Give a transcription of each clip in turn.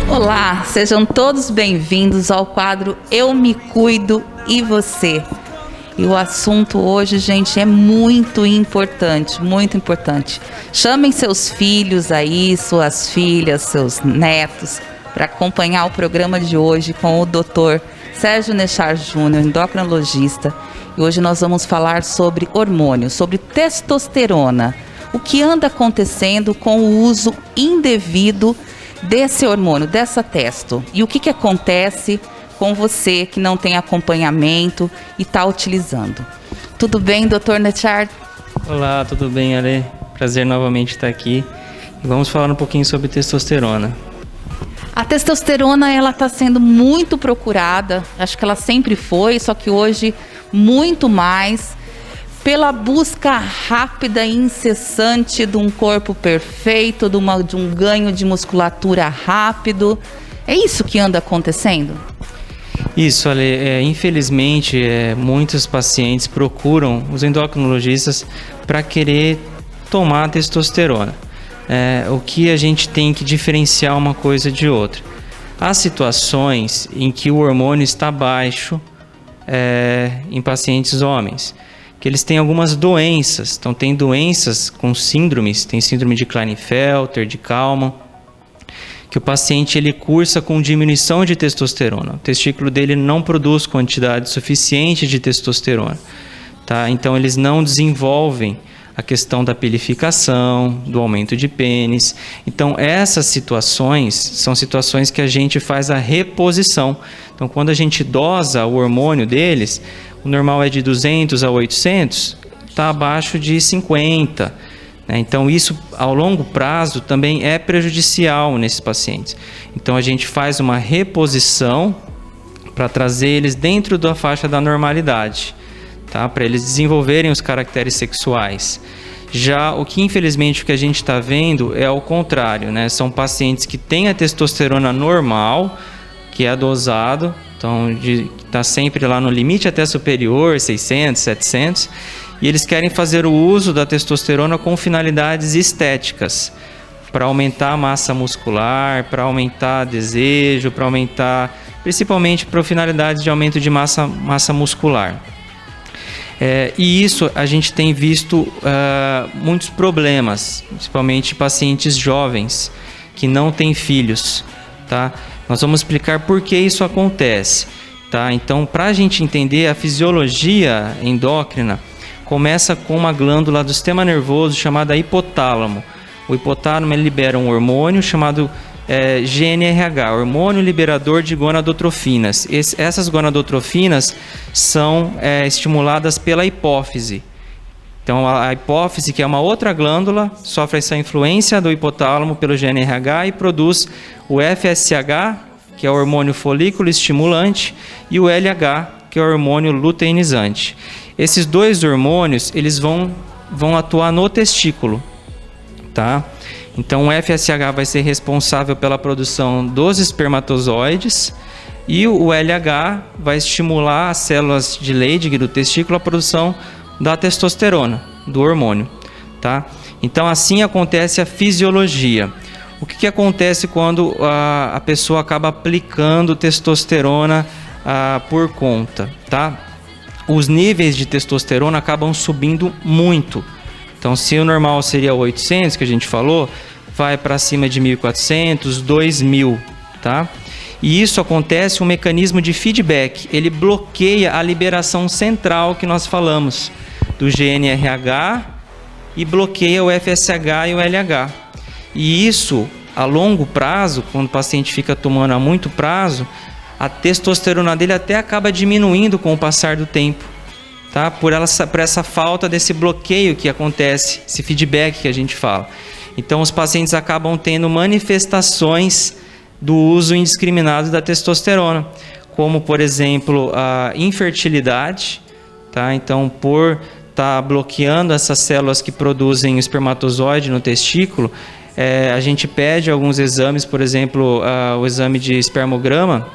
Olá, sejam todos bem-vindos ao quadro Eu Me Cuido e Você. E o assunto hoje, gente, é muito importante, muito importante. Chamem seus filhos aí, suas filhas, seus netos, para acompanhar o programa de hoje com o Dr. Sérgio Nechar Júnior, endocrinologista. E hoje nós vamos falar sobre hormônios, sobre testosterona. O que anda acontecendo com o uso indevido desse hormônio, dessa testo. E o que acontece com você que não tem acompanhamento e está utilizando. Tudo bem, Dr. Nechar? Olá, tudo bem, Ale? Prazer novamente estar aqui. E vamos falar um pouquinho sobre testosterona. A testosterona, ela está sendo muito procurada. Acho que ela sempre foi, só que hoje muito mais, pela busca rápida e incessante de um corpo perfeito, de um ganho de musculatura rápido. É isso que anda acontecendo? Isso, Ale. Infelizmente, muitos pacientes procuram os endocrinologistas para querer tomar testosterona. O que a gente tem que diferenciar uma coisa de outra. Há situações em que o hormônio está baixo em pacientes homens, que eles têm algumas doenças. Então, tem doenças com síndromes, tem síndrome de Klinefelter, de Kalman, que o paciente ele cursa com diminuição de testosterona. O testículo dele não produz quantidade suficiente de testosterona, tá? Então, eles não desenvolvem a questão da pilificação, do aumento de pênis. Então, essas situações são situações que a gente faz a reposição. Então, quando a gente dosa o hormônio deles, o normal é de 200 a 800, está abaixo de 50. Então, isso, ao longo prazo, também é prejudicial nesses pacientes. Então, a gente faz uma reposição para trazer eles dentro da faixa da normalidade, tá? Para eles desenvolverem os caracteres sexuais. Já o que, infelizmente, o que a gente está vendo é o contrário, né? São pacientes que têm a testosterona normal, que é dosado, então está sempre lá no limite até superior, 600, 700, e eles querem fazer o uso da testosterona com finalidades estéticas, para aumentar a massa muscular, para aumentar desejo, para aumentar, principalmente para finalidades de aumento de massa muscular. E isso a gente tem visto muitos problemas, principalmente pacientes jovens que não têm filhos, tá? Nós vamos explicar por que isso acontece, tá? Então, para a gente entender a fisiologia endócrina, começa com uma glândula do sistema nervoso chamada hipotálamo. O hipotálamo ele libera um hormônio chamado GNRH, hormônio liberador de gonadotrofinas. Essas gonadotrofinas são estimuladas pela hipófise. Então, a hipófise, que é uma outra glândula, sofre essa influência do hipotálamo pelo GNRH e produz o FSH, que é o hormônio folículo estimulante, e o LH, que é o hormônio luteinizante. Esses dois hormônios, eles vão atuar no testículo, tá? Então, o FSH vai ser responsável pela produção dos espermatozoides e o LH vai estimular as células de Leydig do testículo a produção da testosterona, do hormônio, tá? Então, assim acontece a fisiologia. O que acontece quando a pessoa acaba aplicando testosterona por conta, tá? Os níveis de testosterona acabam subindo muito. Então, se o normal seria 800, que a gente falou, vai para cima de 1.400, 2.000, tá? E isso acontece um mecanismo de feedback. Ele bloqueia a liberação central que nós falamos, do GNRH, e bloqueia o FSH e o LH. E isso a longo prazo, quando o paciente fica tomando a muito prazo, a testosterona dele até acaba diminuindo com o passar do tempo, tá? Por essa falta desse bloqueio que acontece, esse feedback que a gente fala. Então, os pacientes acabam tendo manifestações do uso indiscriminado da testosterona, como, por exemplo, a infertilidade, tá? Então, por estar bloqueando essas células que produzem o espermatozoide no testículo, a gente pede alguns exames, por exemplo, o exame de espermograma,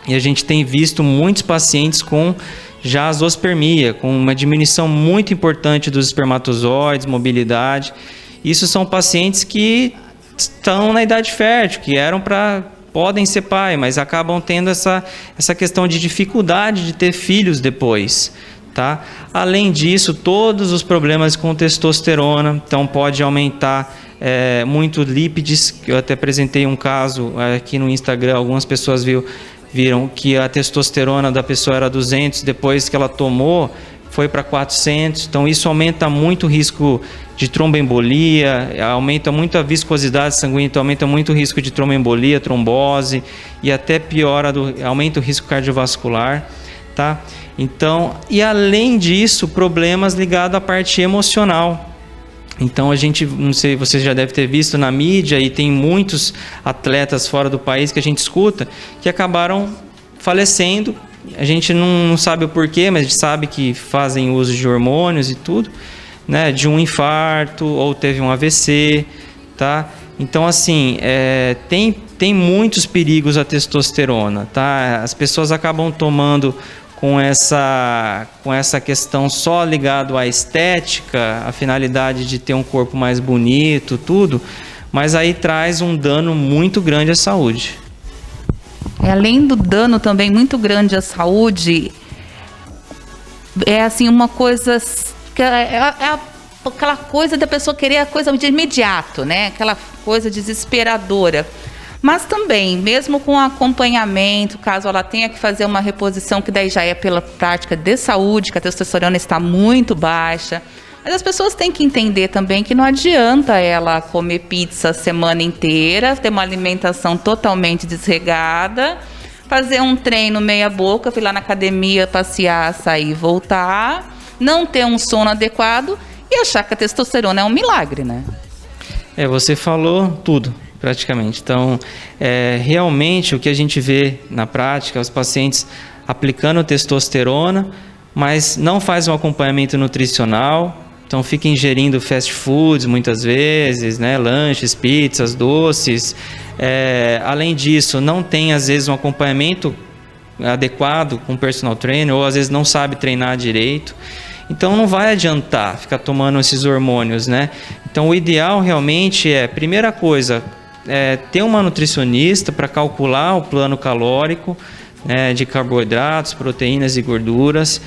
e a gente tem visto muitos pacientes com já zoospermia, com uma diminuição muito importante dos espermatozoides, mobilidade. Isso são pacientes que estão na idade fértil, que podem ser pai, mas acabam tendo essa questão de dificuldade de ter filhos depois, tá? Além disso, todos os problemas com testosterona, então pode aumentar muito lípides, que eu até apresentei um caso aqui no Instagram, algumas pessoas viram que a testosterona da pessoa era 200, depois que ela tomou, foi para 400, então isso aumenta muito o risco de tromboembolia, aumenta muito a viscosidade sanguínea, então aumenta muito o risco de tromboembolia, trombose, e até aumenta o risco cardiovascular, tá? Então, e além disso, problemas ligados à parte emocional. Então, não sei, você já deve ter visto na mídia, e tem muitos atletas fora do país que a gente escuta, que acabaram falecendo. A gente não sabe o porquê, mas a gente sabe que fazem uso de hormônios e tudo, né? De um infarto, ou teve um AVC, tá? Então, assim, tem muitos perigos a testosterona, tá? As pessoas acabam tomando com essa questão só ligado à estética, a finalidade de ter um corpo mais bonito, tudo, mas aí traz um dano muito grande à saúde. Além do dano também muito grande à saúde, é assim uma coisa que aquela coisa da pessoa querer a coisa de imediato, né? Aquela coisa desesperadora. Mas também, mesmo com acompanhamento, caso ela tenha que fazer uma reposição, que daí já é pela prática de saúde, que a testosterona está muito baixa. Mas as pessoas têm que entender também que não adianta ela comer pizza a semana inteira, ter uma alimentação totalmente desregada, fazer um treino meia boca, ir lá na academia, passear, sair, voltar, não ter um sono adequado e achar que a testosterona é um milagre, né? Você falou tudo, praticamente. Então, realmente o que a gente vê na prática, os pacientes aplicando testosterona, mas não faz um acompanhamento nutricional, então fica ingerindo fast foods muitas vezes, né? Lanches, pizzas, doces. Além disso, não tem às vezes um acompanhamento adequado com o personal trainer, ou às vezes não sabe treinar direito. Então não vai adiantar ficar tomando esses hormônios, né? Então o ideal realmente primeira coisa, ter uma nutricionista para calcular o plano calórico, de carboidratos, proteínas e gorduras,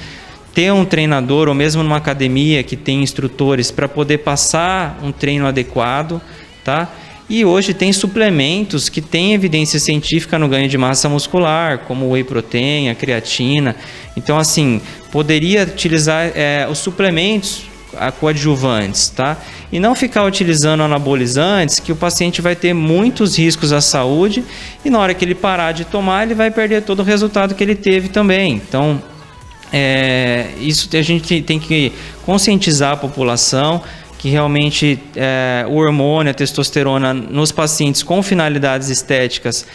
ter um treinador ou mesmo numa academia que tem instrutores para poder passar um treino adequado, tá? E hoje tem suplementos que têm evidência científica no ganho de massa muscular, como o whey protein, a creatina. Então, assim, poderia utilizar os suplementos coadjuvantes, tá? E não ficar utilizando anabolizantes, que o paciente vai ter muitos riscos à saúde e na hora que ele parar de tomar, ele vai perder todo o resultado que ele teve também. Então, isso a gente tem que conscientizar a população que realmente o hormônio, a testosterona nos pacientes com finalidades estéticas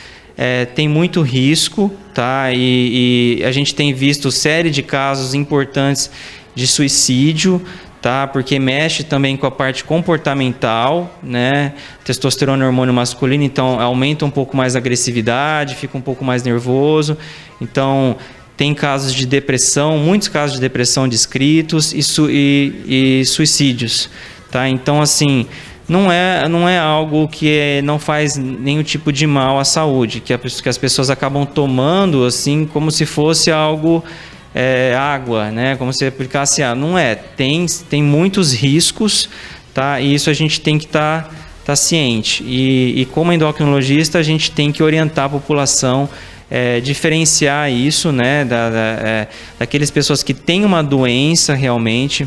tem muito risco, tá? E a gente tem visto série de casos importantes de suicídio, tá? Porque mexe também com a parte comportamental, né? Testosterona é hormônio masculino, então aumenta um pouco mais a agressividade, fica um pouco mais nervoso. Então tem casos de depressão, muitos casos de depressão descritos e suicídios, tá? Então, assim, não é algo que não faz nenhum tipo de mal à saúde, que as pessoas acabam tomando assim como se fosse algo água, né? Como se aplicasse água. Não é, tem muitos riscos, tá? E isso a gente tem que estar ciente. E como endocrinologista, a gente tem que orientar a população, diferenciar isso, né? Daquelas pessoas que têm uma doença realmente,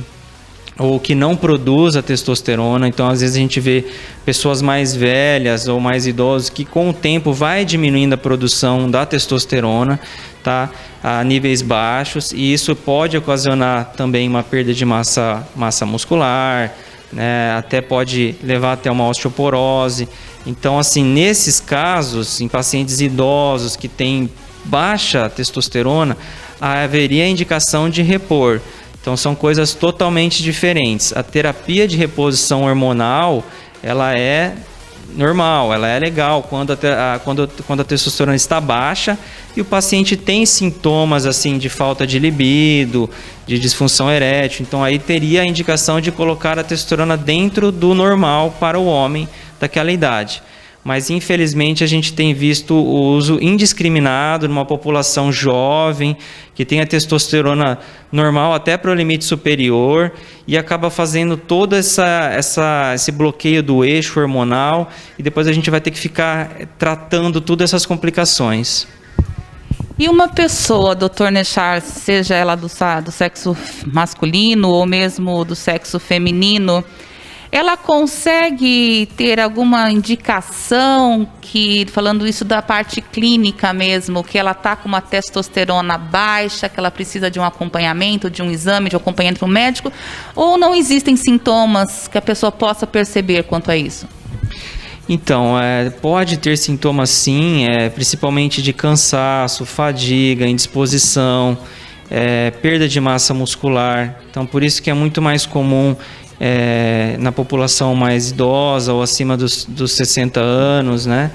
ou que não produz a testosterona. Então, às vezes a gente vê pessoas mais velhas ou mais idosos que com o tempo vai diminuindo a produção da testosterona, tá? A níveis baixos, e isso pode ocasionar também uma perda de massa muscular, né? Até pode levar até uma osteoporose. Então, assim, nesses casos, em pacientes idosos que têm baixa testosterona, haveria indicação de repor. Então, são coisas totalmente diferentes. A terapia de reposição hormonal, ela é normal, ela é legal quando a testosterona está baixa e o paciente tem sintomas assim de falta de libido, de disfunção erétil. Então, aí teria a indicação de colocar a testosterona dentro do normal para o homem daquela idade. Mas, infelizmente, a gente tem visto o uso indiscriminado numa população jovem, que tem a testosterona normal até para o limite superior, e acaba fazendo todo esse bloqueio do eixo hormonal, e depois a gente vai ter que ficar tratando todas essas complicações. E uma pessoa, Dr. Nechar, seja ela do sexo masculino ou mesmo do sexo feminino, ela consegue ter alguma indicação que, falando isso da parte clínica mesmo, que ela está com uma testosterona baixa, que ela precisa de um acompanhamento, de um exame, de um acompanhamento médico, ou não existem sintomas que a pessoa possa perceber quanto a isso? Então, pode ter sintomas sim, principalmente de cansaço, fadiga, indisposição, perda de massa muscular. Então, por isso que é muito mais comum na população mais idosa ou acima dos 60 anos, né?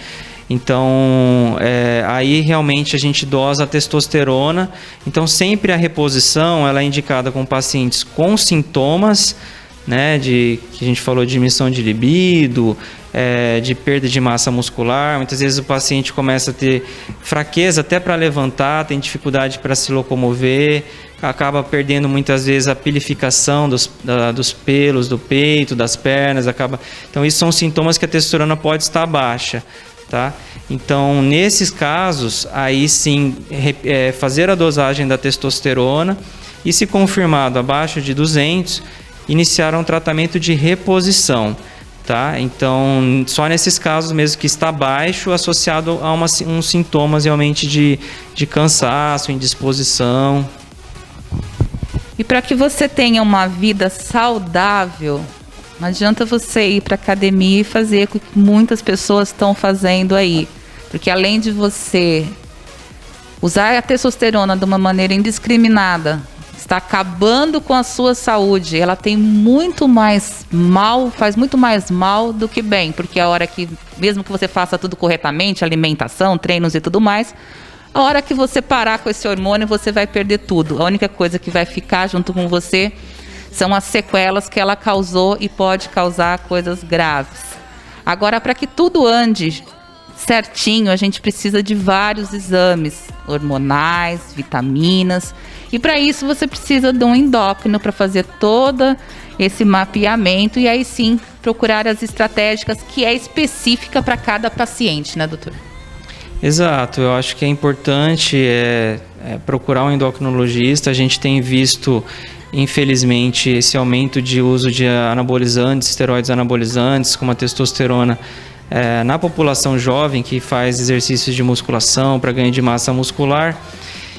Então, aí realmente a gente dosa a testosterona. Então, sempre a reposição ela é indicada com pacientes com sintomas, né? Que a gente falou de diminuição de libido, de perda de massa muscular. Muitas vezes o paciente começa a ter fraqueza até para levantar, tem dificuldade para se locomover, acaba perdendo muitas vezes a pilificação dos pelos do peito, das pernas, Então, isso são sintomas que a testosterona pode estar baixa, tá? Então, nesses casos, aí sim, fazer a dosagem da testosterona e, se confirmado abaixo de 200, iniciar um tratamento de reposição, tá? Então, só nesses casos mesmo que está baixo, associado a uns sintomas realmente de cansaço, indisposição. E para que você tenha uma vida saudável, não adianta você ir para a academia e fazer o que muitas pessoas estão fazendo aí. Porque além de você usar a testosterona de uma maneira indiscriminada, está acabando com a sua saúde, ela tem muito mais mal, faz muito mais mal do que bem. Porque a hora que, mesmo que você faça tudo corretamente, alimentação, treinos e tudo mais, a hora que você parar com esse hormônio, você vai perder tudo. A única coisa que vai ficar junto com você são as sequelas que ela causou e pode causar coisas graves. Agora, para que tudo ande certinho, a gente precisa de vários exames hormonais, vitaminas. E para isso você precisa de um endócrino para fazer todo esse mapeamento e aí sim procurar as estratégicas que é específica para cada paciente, né, doutor? Exato, eu acho que é importante procurar um endocrinologista. A gente tem visto, infelizmente, esse aumento de uso de anabolizantes, esteroides anabolizantes, como a testosterona, na população jovem que faz exercícios de musculação para ganho de massa muscular,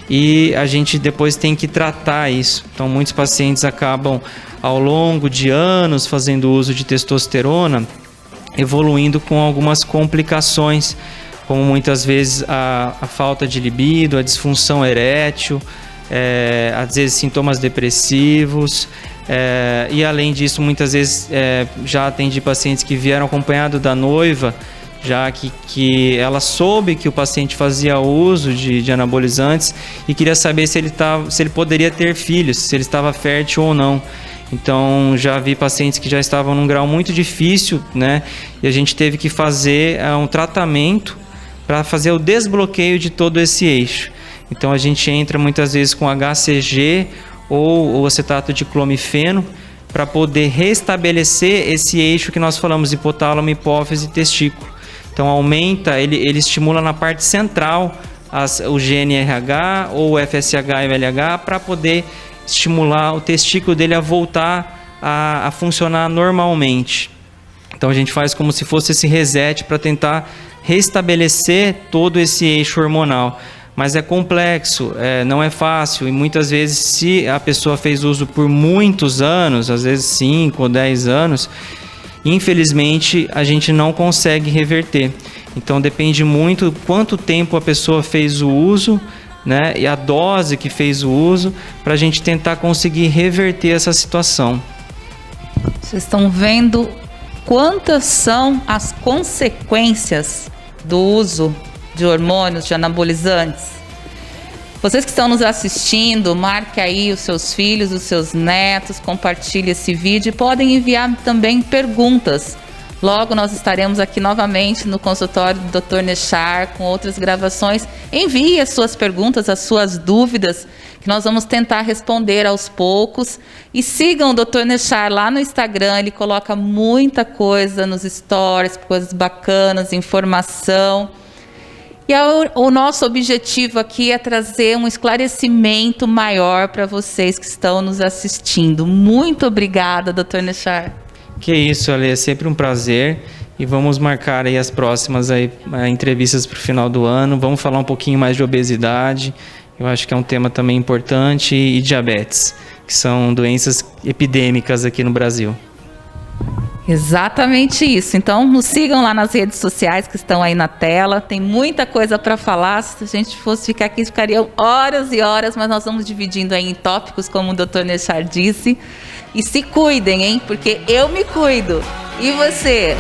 e a gente depois tem que tratar isso. Então, muitos pacientes acabam, ao longo de anos, fazendo uso de testosterona, evoluindo com algumas complicações, como muitas vezes a falta de libido, a disfunção erétil, às vezes sintomas depressivos, e além disso, muitas vezes já atendi pacientes que vieram acompanhado da noiva, já que ela soube que o paciente fazia uso de anabolizantes e queria saber se ele poderia ter filhos, se ele estava fértil ou não. Então, já vi pacientes que já estavam num grau muito difícil, né? E a gente teve que fazer um tratamento para fazer o desbloqueio de todo esse eixo. Então, a gente entra muitas vezes com HCG ou o acetato de clomifeno para poder restabelecer esse eixo que nós falamos, hipotálamo, hipófise e testículo. Então, aumenta, ele estimula na parte central o GNRH ou o FSH e o LH para poder estimular o testículo dele a voltar a funcionar normalmente. Então a gente faz como se fosse esse reset para tentar restabelecer todo esse eixo hormonal. Mas é complexo, não é fácil, e muitas vezes, se a pessoa fez uso por muitos anos, às vezes 5 ou 10 anos, infelizmente a gente não consegue reverter. Então depende muito quanto tempo a pessoa fez o uso, né, e a dose que fez o uso, para a gente tentar conseguir reverter essa situação. Vocês estão vendo quantas são as consequências do uso de hormônios, de anabolizantes? Vocês que estão nos assistindo, marque aí os seus filhos, os seus netos, compartilhe esse vídeo e podem enviar também perguntas. Logo nós estaremos aqui novamente no consultório do Dr. Nechar com outras gravações. Envie as suas perguntas, as suas dúvidas, que nós vamos tentar responder aos poucos. E sigam o Dr. Nechar lá no Instagram, ele coloca muita coisa nos stories, coisas bacanas, informação. E o nosso objetivo aqui é trazer um esclarecimento maior para vocês que estão nos assistindo. Muito obrigada, Dr. Nechar. Que isso, Ale, é sempre um prazer, e vamos marcar aí as próximas entrevistas para o final do ano. Vamos falar um pouquinho mais de obesidade, eu acho que é um tema também importante, e diabetes, que são doenças epidêmicas aqui no Brasil. Exatamente isso. Então nos sigam lá nas redes sociais que estão aí na tela, tem muita coisa para falar. Se a gente fosse ficar aqui, ficariam horas e horas, mas nós vamos dividindo aí em tópicos, como o Dr. Nechar disse. E se cuidem, hein? Porque eu me cuido. E você?